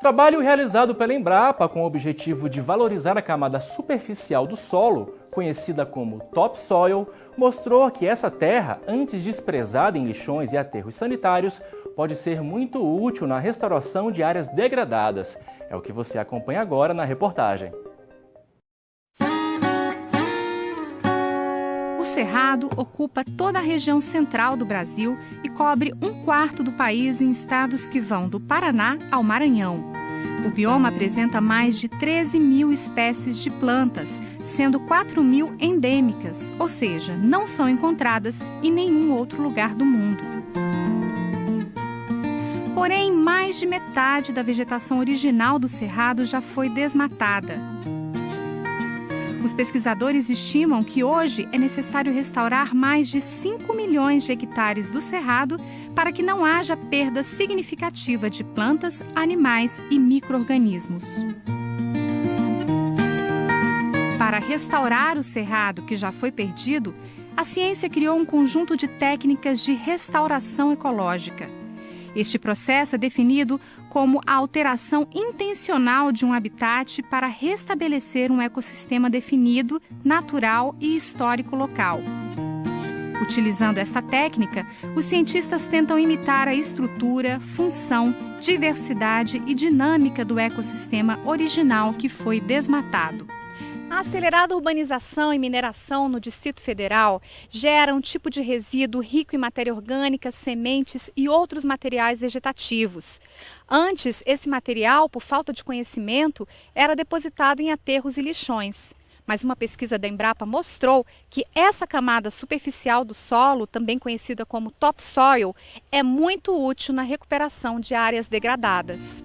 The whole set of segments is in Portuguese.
Trabalho realizado pela Embrapa com o objetivo de valorizar a camada superficial do solo, conhecida como topsoil, mostrou que essa terra, antes desprezada em lixões e aterros sanitários, pode ser muito útil na restauração de áreas degradadas. É o que você acompanha agora na reportagem. O Cerrado ocupa toda a região central do Brasil e cobre 1/4 do país em estados que vão do Paraná ao Maranhão. O bioma apresenta mais de 13 mil espécies de plantas, sendo 4 mil endêmicas, ou seja, não são encontradas em nenhum outro lugar do mundo. Porém, mais de metade da vegetação original do Cerrado já foi desmatada. Os pesquisadores estimam que hoje é necessário restaurar mais de 5 milhões de hectares do Cerrado para que não haja perda significativa de plantas, animais e micro-organismos. Para restaurar o Cerrado que já foi perdido, a ciência criou um conjunto de técnicas de restauração ecológica. Este processo é definido como a alteração intencional de um habitat para restabelecer um ecossistema definido, natural e histórico local. Utilizando esta técnica, os cientistas tentam imitar a estrutura, função, diversidade e dinâmica do ecossistema original que foi desmatado. A acelerada urbanização e mineração no Distrito Federal gera um tipo de resíduo rico em matéria orgânica, sementes e outros materiais vegetativos. Antes, esse material, por falta de conhecimento, era depositado em aterros e lixões. Mas uma pesquisa da Embrapa mostrou que essa camada superficial do solo, também conhecida como topsoil, é muito útil na recuperação de áreas degradadas.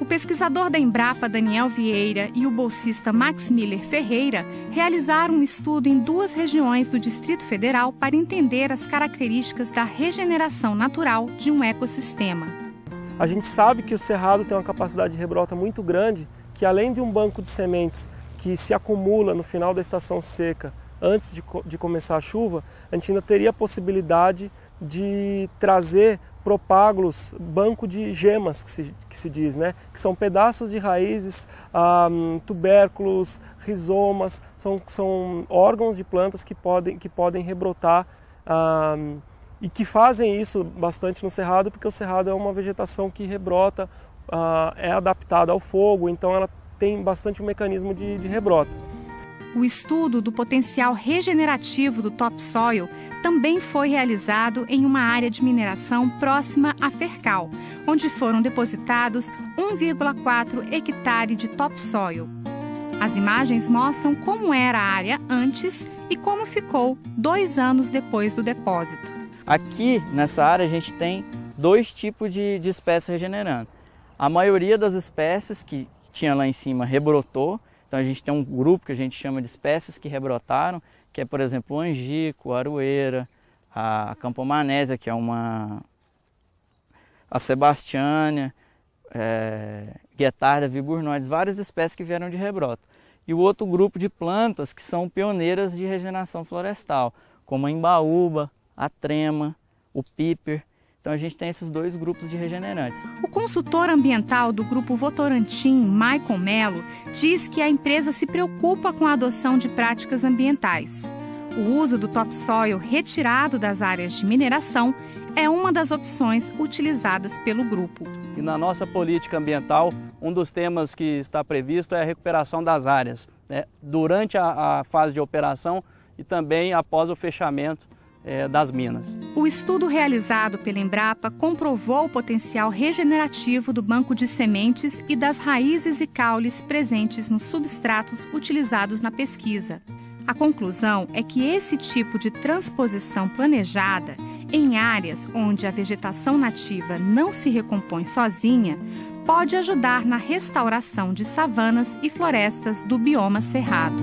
O pesquisador da Embrapa, Daniel Vieira, e o bolsista Max Miller Ferreira realizaram um estudo em 2 regiões do Distrito Federal para entender as características da regeneração natural de um ecossistema. A gente sabe que o Cerrado tem uma capacidade de rebrota muito grande, que além de um banco de sementes que se acumula no final da estação seca, antes de começar a chuva, a gente ainda teria a possibilidade de trazer propágulos, banco de gemas, que se diz, né? Que são pedaços de raízes, tubérculos, rizomas, são órgãos de plantas que podem rebrotar e que fazem isso bastante no Cerrado, porque o Cerrado é uma vegetação que rebrota, é adaptada ao fogo, então ela tem bastante um mecanismo de rebrota. O estudo do potencial regenerativo do topsoil também foi realizado em uma área de mineração próxima a Fercal, onde foram depositados 1,4 hectare de topsoil. As imagens mostram como era a área antes e como ficou 2 anos depois do depósito. Aqui nessa área a gente tem 2 tipos de espécies regenerando. A maioria das espécies que tinha lá em cima rebrotou. Então a gente tem um grupo que a gente chama de espécies que rebrotaram, que é, por exemplo, o angico, a aroeira, a campomanésia, que é a sebastiânia, guetarda, viburnoides, várias espécies que vieram de rebrota. E o outro grupo de plantas que são pioneiras de regeneração florestal, como a embaúba, a trema, o píper. Então a gente tem esses 2 grupos de regenerantes. O consultor ambiental do Grupo Votorantim, Maicon Melo, diz que a empresa se preocupa com a adoção de práticas ambientais. O uso do topsoil retirado das áreas de mineração é uma das opções utilizadas pelo grupo. E na nossa política ambiental, um dos temas que está previsto é a recuperação das áreas, né, durante a fase de operação e também após o fechamento das minas. O estudo realizado pela Embrapa comprovou o potencial regenerativo do banco de sementes e das raízes e caules presentes nos substratos utilizados na pesquisa. A conclusão é que esse tipo de transposição planejada em áreas onde a vegetação nativa não se recompõe sozinha pode ajudar na restauração de savanas e florestas do bioma cerrado.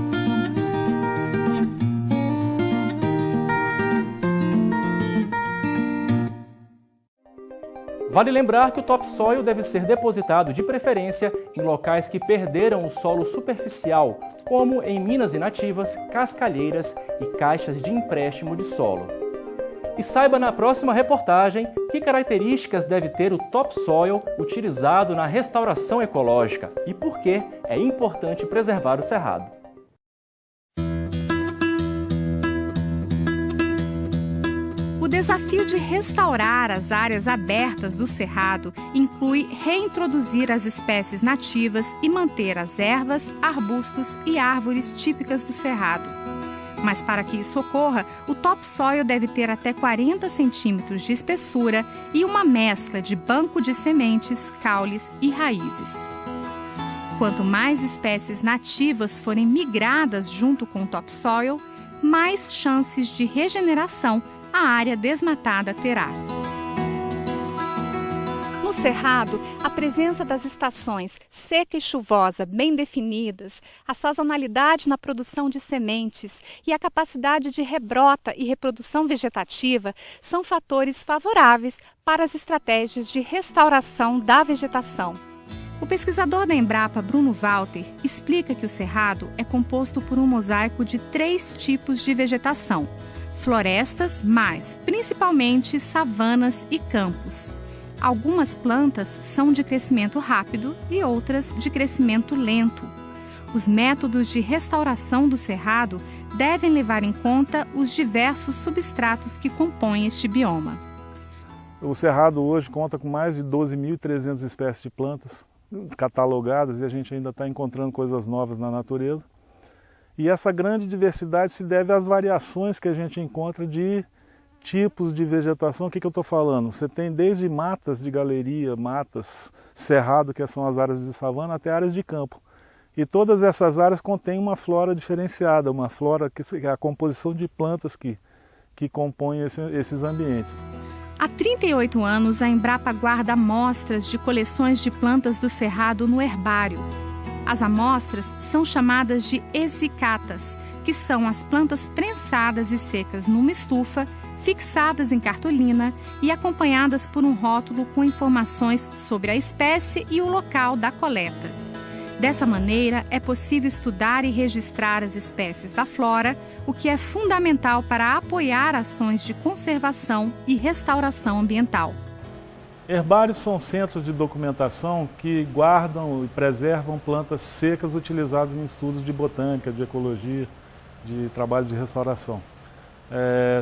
Vale lembrar que o topsoil deve ser depositado de preferência em locais que perderam o solo superficial, como em minas inativas, cascalheiras e caixas de empréstimo de solo. E saiba na próxima reportagem que características deve ter o topsoil utilizado na restauração ecológica e por que é importante preservar o cerrado. O desafio de restaurar as áreas abertas do cerrado inclui reintroduzir as espécies nativas e manter as ervas, arbustos e árvores típicas do cerrado. Mas para que isso ocorra, o topsoil deve ter até 40 centímetros de espessura e uma mescla de banco de sementes, caules e raízes. Quanto mais espécies nativas forem migradas junto com o topsoil, mais chances de regeneração a área desmatada terá. No cerrado, a presença das estações seca e chuvosa bem definidas, a sazonalidade na produção de sementes e a capacidade de rebrota e reprodução vegetativa são fatores favoráveis para as estratégias de restauração da vegetação. O pesquisador da Embrapa, Bruno Walter, explica que o cerrado é composto por um mosaico de 3 tipos de vegetação: florestas, mas principalmente savanas e campos. Algumas plantas são de crescimento rápido e outras de crescimento lento. Os métodos de restauração do cerrado devem levar em conta os diversos substratos que compõem este bioma. O cerrado hoje conta com mais de 12.300 espécies de plantas catalogadas e a gente ainda está encontrando coisas novas na natureza. E essa grande diversidade se deve às variações que a gente encontra de tipos de vegetação. O que eu estou falando? Você tem desde matas de galeria, matas, cerrado, que são as áreas de savana, até áreas de campo. E todas essas áreas contêm uma flora diferenciada, uma flora que é a composição de plantas que compõem esses ambientes. Há 38 anos, a Embrapa guarda amostras de coleções de plantas do cerrado no herbário. As amostras são chamadas de esicatas, que são as plantas prensadas e secas numa estufa, fixadas em cartolina e acompanhadas por um rótulo com informações sobre a espécie e o local da coleta. Dessa maneira, é possível estudar e registrar as espécies da flora, o que é fundamental para apoiar ações de conservação e restauração ambiental. Herbários são centros de documentação que guardam e preservam plantas secas utilizadas em estudos de botânica, de ecologia, de trabalhos de restauração.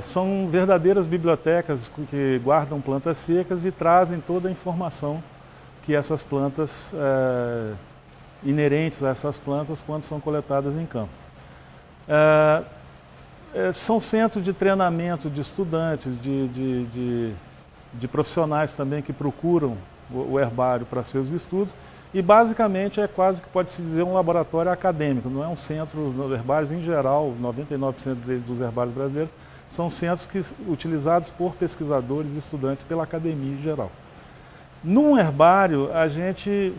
São verdadeiras bibliotecas que guardam plantas secas e trazem toda a informação que essas plantas, inerentes a essas plantas, quando são coletadas em campo. São centros de treinamento de estudantes, de profissionais também que procuram o herbário para seus estudos e basicamente é quase que pode-se dizer um laboratório acadêmico, não é um centro, herbários em geral, 99% dos herbários brasileiros são centros utilizados por pesquisadores e estudantes pela academia em geral. Num herbário a gente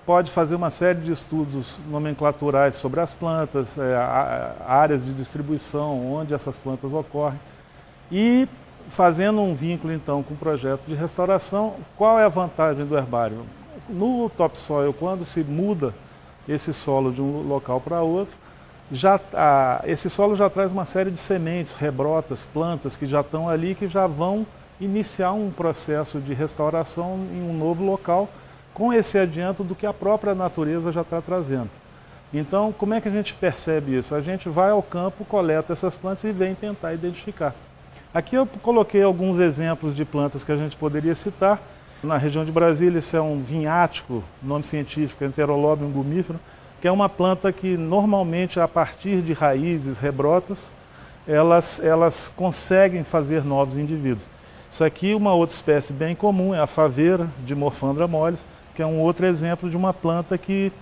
pode fazer uma série de estudos nomenclaturais sobre as plantas, áreas de distribuição, onde essas plantas ocorrem e fazendo um vínculo, então, com o projeto de restauração, qual é a vantagem do herbário? No topsoil, quando se muda esse solo de um local para outro, esse solo já traz uma série de sementes, rebrotas, plantas que já estão ali, que já vão iniciar um processo de restauração em um novo local, com esse adianto do que a própria natureza já está trazendo. Então, como é que a gente percebe isso? A gente vai ao campo, coleta essas plantas e vem tentar identificar. Aqui eu coloquei alguns exemplos de plantas que a gente poderia citar. Na região de Brasília, isso é um vinhático, nome científico, Enterolobium gumífero, que é uma planta que normalmente, a partir de raízes, rebrotas, elas conseguem fazer novos indivíduos. Isso aqui, uma outra espécie bem comum, é a faveira de Morphandra mollis, que é um outro exemplo de uma planta que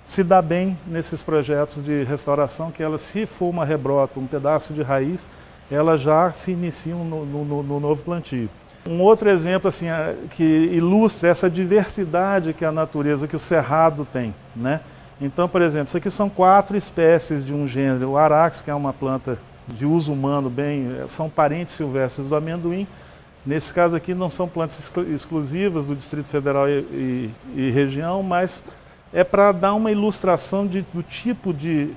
se dá bem nesses projetos de restauração, que ela, se for uma rebrota, um pedaço de raiz, elas já se iniciam no novo plantio. Um outro exemplo assim, que ilustra essa diversidade que a natureza, que o cerrado tem, né? Então, por exemplo, isso aqui são 4 espécies de um gênero, o Arax, que é uma planta de uso humano, são parentes silvestres do amendoim. Nesse caso aqui não são plantas exclusivas do Distrito Federal e região, mas é para dar uma ilustração do tipo de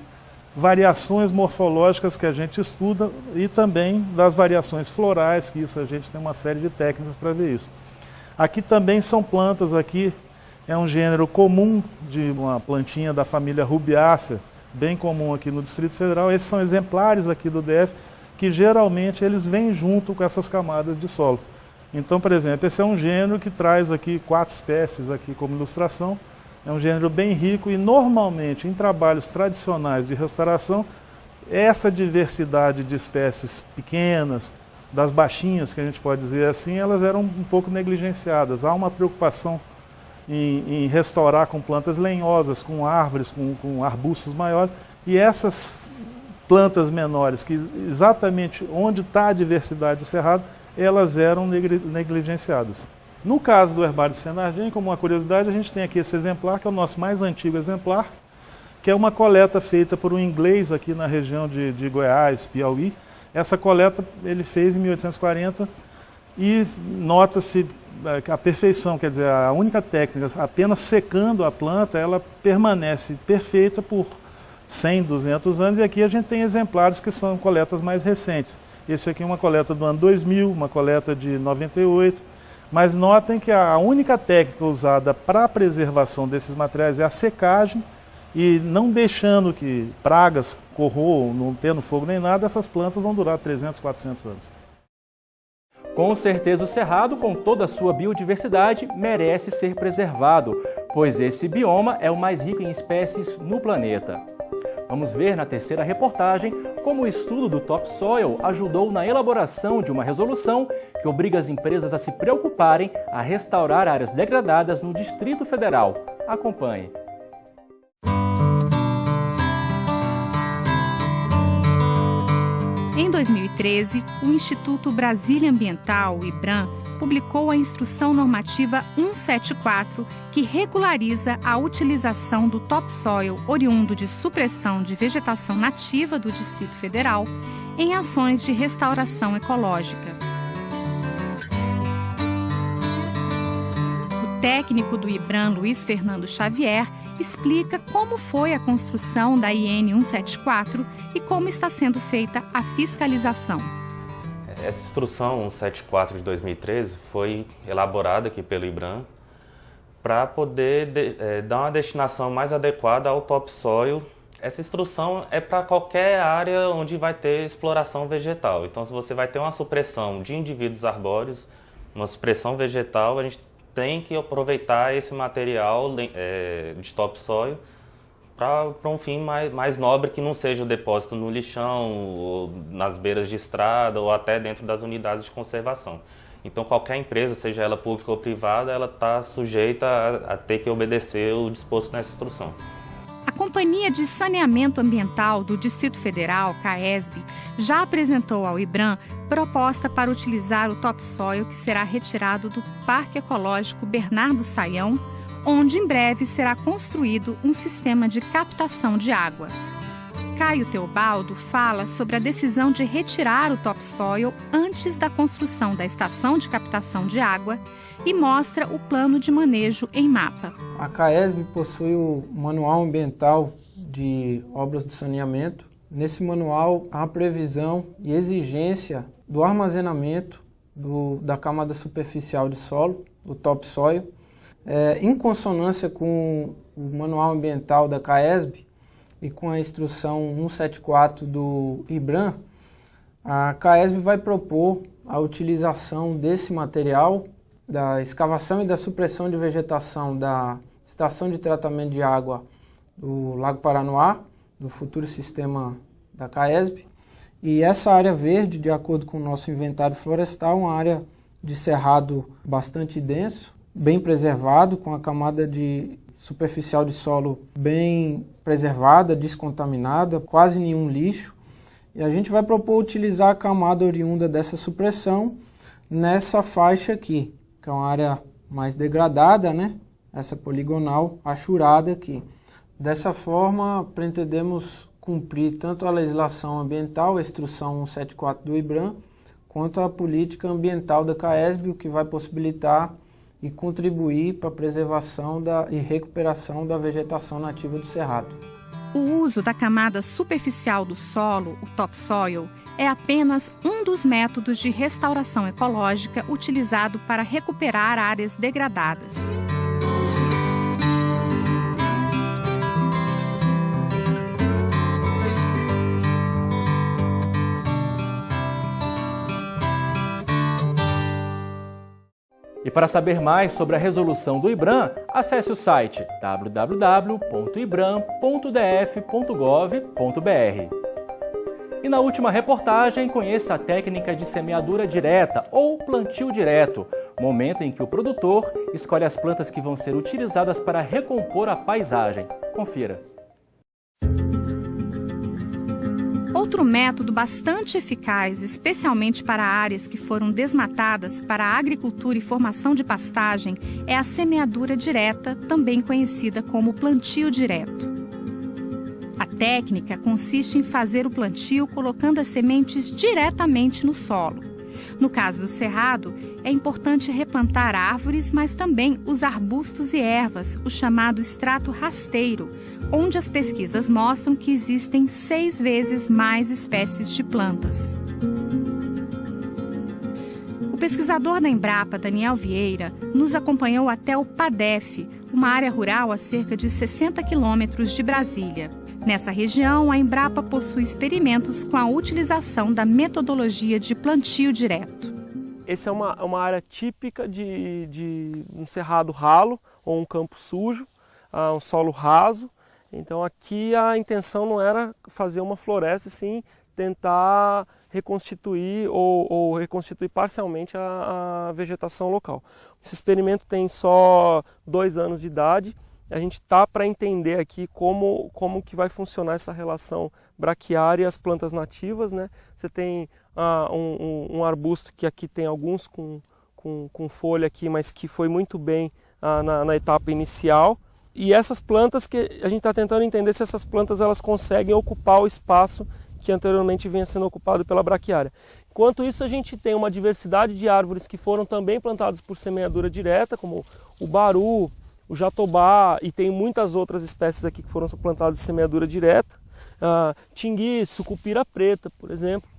variações morfológicas que a gente estuda e também das variações florais, que isso a gente tem uma série de técnicas para ver isso. Aqui também são plantas, aqui é um gênero comum de uma plantinha da família Rubiácea, bem comum aqui no Distrito Federal. Esses são exemplares aqui do DF, que geralmente eles vêm junto com essas camadas de solo. Então, por exemplo, esse é um gênero que traz aqui 4 espécies aqui como ilustração. É um gênero bem rico e normalmente em trabalhos tradicionais de restauração, essa diversidade de espécies pequenas, das baixinhas, que a gente pode dizer assim, elas eram um pouco negligenciadas. Há uma preocupação em restaurar com plantas lenhosas, com árvores, com arbustos maiores, e essas plantas menores, que exatamente onde está a diversidade do cerrado, elas eram negligenciadas. No caso do herbário de Senardim, como uma curiosidade, a gente tem aqui esse exemplar, que é o nosso mais antigo exemplar, que é uma coleta feita por um inglês aqui na região de Goiás, Piauí. Essa coleta ele fez em 1840 e nota-se a perfeição, quer dizer, a única técnica, apenas secando a planta, ela permanece perfeita por 100, 200 anos, e aqui a gente tem exemplares que são coletas mais recentes. Esse aqui é uma coleta do ano 2000, uma coleta de 98, mas notem que a única técnica usada para a preservação desses materiais é a secagem, e não deixando que pragas corroam, não tendo fogo nem nada, essas plantas vão durar 300, 400 anos. Com certeza o Cerrado, com toda a sua biodiversidade, merece ser preservado, pois esse bioma é o mais rico em espécies no planeta. Vamos ver na terceira reportagem como o estudo do topsoil ajudou na elaboração de uma resolução que obriga as empresas a se preocuparem a restaurar áreas degradadas no Distrito Federal. Acompanhe. Em 2013, o Instituto Brasília Ambiental, o IBRAM, publicou a Instrução Normativa 174, que regulariza a utilização do topsoil oriundo de supressão de vegetação nativa do Distrito Federal em ações de restauração ecológica. O técnico do IBRAM, Luiz Fernando Xavier, explica como foi a construção da IN 174 e como está sendo feita a fiscalização. Essa instrução 174 de 2013 foi elaborada aqui pelo IBRAM para poder dar uma destinação mais adequada ao topsoil. Essa instrução é para qualquer área onde vai ter exploração vegetal. Então, se você vai ter uma supressão de indivíduos arbóreos, uma supressão vegetal, a gente tem que aproveitar esse material de topsoil para um fim mais nobre, que não seja o depósito no lixão, ou nas beiras de estrada, ou até dentro das unidades de conservação. Então, qualquer empresa, seja ela pública ou privada, ela está sujeita a ter que obedecer o disposto nessa instrução. A Companhia de Saneamento Ambiental do Distrito Federal, CAESB, já apresentou ao IBRAM proposta para utilizar o topsoil que será retirado do Parque Ecológico Bernardo Saião, onde em breve será construído um sistema de captação de água. Caio Teobaldo fala sobre a decisão de retirar o topsoil antes da construção da estação de captação de água e mostra o plano de manejo em mapa. A CAESB possui o Manual Ambiental de Obras de Saneamento. Nesse manual há a previsão e exigência do armazenamento da camada superficial de solo, o topsoil. Em consonância com o Manual Ambiental da CAESB e com a Instrução 174 do IBRAM, a CAESB vai propor a utilização desse material da escavação e da supressão de vegetação da estação de tratamento de água do Lago Paranoá, do futuro sistema da CAESB. E essa área verde, de acordo com o nosso inventário florestal, uma área de cerrado bastante denso, bem preservado, com a camada superficial de solo bem preservada, descontaminada, quase nenhum lixo. E a gente vai propor utilizar a camada oriunda dessa supressão nessa faixa aqui, que é uma área mais degradada, né? Essa poligonal achurada aqui. Dessa forma, pretendemos cumprir tanto a legislação ambiental, a Instrução 174 do IBRAM, quanto a política ambiental da CAESB, o que vai possibilitar e contribuir para a preservação e recuperação da vegetação nativa do Cerrado. O uso da camada superficial do solo, o topsoil, é apenas um dos métodos de restauração ecológica utilizado para recuperar áreas degradadas. E para saber mais sobre a resolução do IBRAM, acesse o site www.ibram.df.gov.br. E na última reportagem, conheça a técnica de semeadura direta ou plantio direto, momento em que o produtor escolhe as plantas que vão ser utilizadas para recompor a paisagem. Confira. Outro método bastante eficaz, especialmente para áreas que foram desmatadas para a agricultura e formação de pastagem, é a semeadura direta, também conhecida como plantio direto. A técnica consiste em fazer o plantio colocando as sementes diretamente no solo. No caso do cerrado, é importante replantar árvores, mas também os arbustos e ervas, o chamado extrato rasteiro, onde as pesquisas mostram que existem 6 vezes mais espécies de plantas. O pesquisador da Embrapa, Daniel Vieira, nos acompanhou até o PADEF, uma área rural a cerca de 60 quilômetros de Brasília. Nessa região, a Embrapa possui experimentos com a utilização da metodologia de plantio direto. Essa é uma área típica de um cerrado ralo ou um campo sujo, um solo raso. Então aqui a intenção não era fazer uma floresta, sim tentar reconstituir ou reconstituir parcialmente a vegetação local. Esse experimento tem só 2 anos de idade. A gente está para entender aqui como que vai funcionar essa relação braquiária e as plantas nativas, né? Você tem um arbusto que aqui tem alguns com folha aqui, mas que foi muito bem na etapa inicial. E essas plantas que a gente está tentando entender se essas plantas elas conseguem ocupar o espaço que anteriormente vinha sendo ocupado pela braquiária. Enquanto isso, a gente tem uma diversidade de árvores que foram também plantadas por semeadura direta, como o baru, o jatobá, e tem muitas outras espécies aqui que foram plantadas de semeadura direta, tingui, sucupira preta, por exemplo,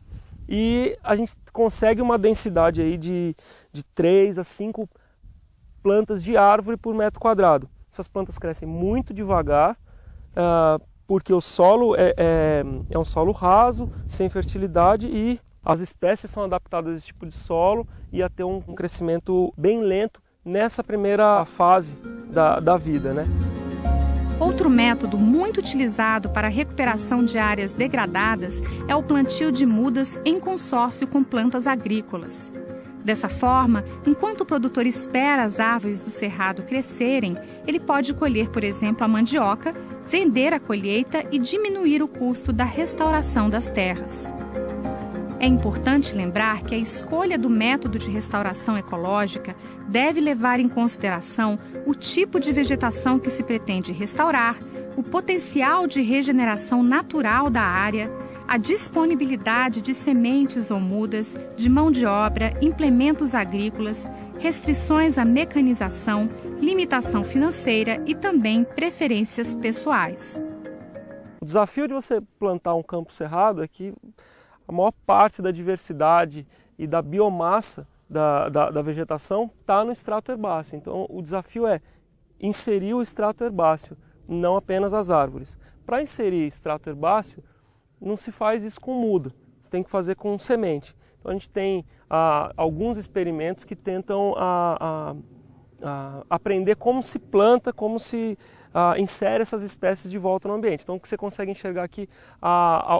e a gente consegue uma densidade aí de 3 a 5 plantas de árvore por metro quadrado. Essas plantas crescem muito devagar, porque o solo é um solo raso, sem fertilidade, e as espécies são adaptadas a esse tipo de solo e a ter um crescimento bem lento nessa primeira fase da vida, né? Outro método muito utilizado para a recuperação de áreas degradadas é o plantio de mudas em consórcio com plantas agrícolas. Dessa forma, enquanto o produtor espera as árvores do cerrado crescerem, ele pode colher, por exemplo, a mandioca, vender a colheita e diminuir o custo da restauração das terras. É importante lembrar que a escolha do método de restauração ecológica deve levar em consideração o tipo de vegetação que se pretende restaurar, o potencial de regeneração natural da área, a disponibilidade de sementes ou mudas, de mão de obra, implementos agrícolas, restrições à mecanização, limitação financeira e também preferências pessoais. O desafio de você plantar um campo cerrado é que a maior parte da diversidade e da biomassa da vegetação está no extrato herbáceo. Então o desafio é inserir o extrato herbáceo, não apenas as árvores. Para inserir extrato herbáceo, não se faz isso com muda, você tem que fazer com semente. Então a gente tem alguns experimentos que tentam aprender como se planta, como se insere essas espécies de volta no ambiente. Então você consegue enxergar aqui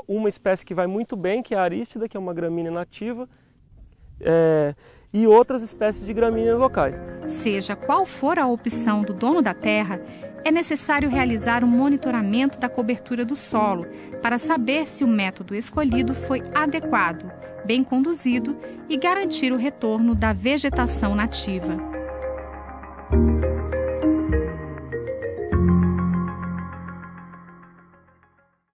uma espécie que vai muito bem, que é a arístida, que é uma gramínea nativa, e outras espécies de gramíneas locais. Seja qual for a opção do dono da terra, é necessário realizar um monitoramento da cobertura do solo para saber se o método escolhido foi adequado, bem conduzido e garantir o retorno da vegetação nativa.